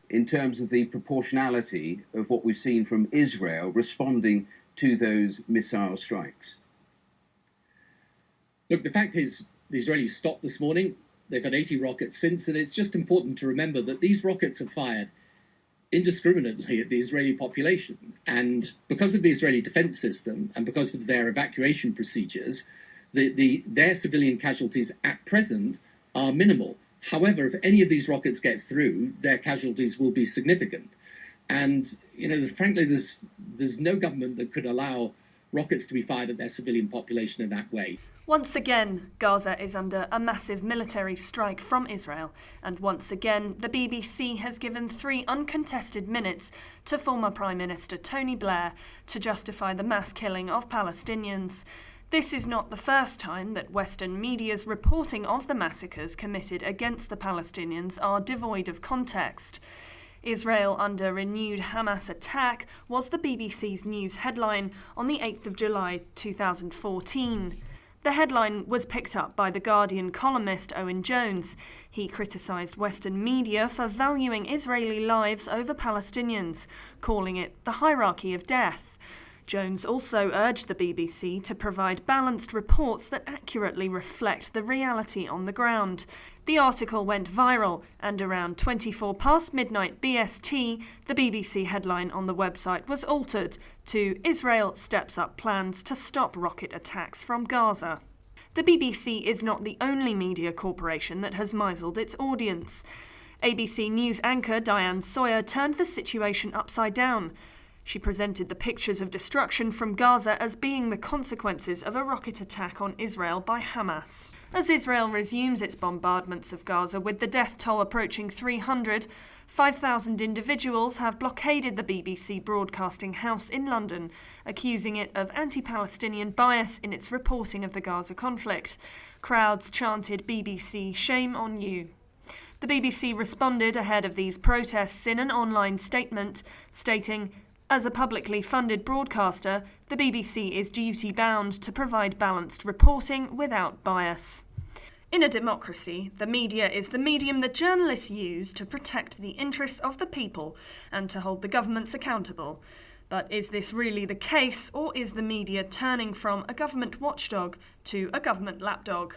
in terms of the proportionality of what we've seen from Israel responding to those missile strikes? Look, the fact is, the Israelis stopped this morning. They've had 80 rockets since, and it's just important to remember that these rockets are fired indiscriminately at the Israeli population. And because of the Israeli defense system and because of their evacuation procedures, their civilian casualties at present are minimal. However, if any of these rockets gets through, their casualties will be significant. And, frankly, there's no government that could allow rockets to be fired at their civilian population in that way. Once again, Gaza is under a massive military strike from Israel, and once again, the BBC has given 3 uncontested minutes to former Prime Minister Tony Blair to justify the mass killing of Palestinians. This is not the first time that Western media's reporting of the massacres committed against the Palestinians are devoid of context. Israel under renewed Hamas attack was the BBC's news headline on the 8th of July 2014. The headline was picked up by The Guardian columnist Owen Jones. He criticised Western media for valuing Israeli lives over Palestinians, calling it the hierarchy of death. Jones also urged the BBC to provide balanced reports that accurately reflect the reality on the ground. The article went viral, and around 24 past midnight BST, the BBC headline on the website was altered to "Israel steps up plans to stop rocket attacks from Gaza." The BBC is not the only media corporation that has misled its audience. ABC News anchor Diane Sawyer turned the situation upside down. She presented the pictures of destruction from Gaza as being the consequences of a rocket attack on Israel by Hamas. As Israel resumes its bombardments of Gaza with the death toll approaching 300, 5,000 individuals have blockaded the BBC Broadcasting House in London, accusing it of anti-Palestinian bias in its reporting of the Gaza conflict. Crowds chanted "BBC, shame on you." The BBC responded ahead of these protests in an online statement, stating, "As a publicly funded broadcaster, the BBC is duty-bound to provide balanced reporting without bias." In a democracy, the media is the medium that journalists use to protect the interests of the people and to hold the governments accountable. But is this really the case, or is the media turning from a government watchdog to a government lapdog?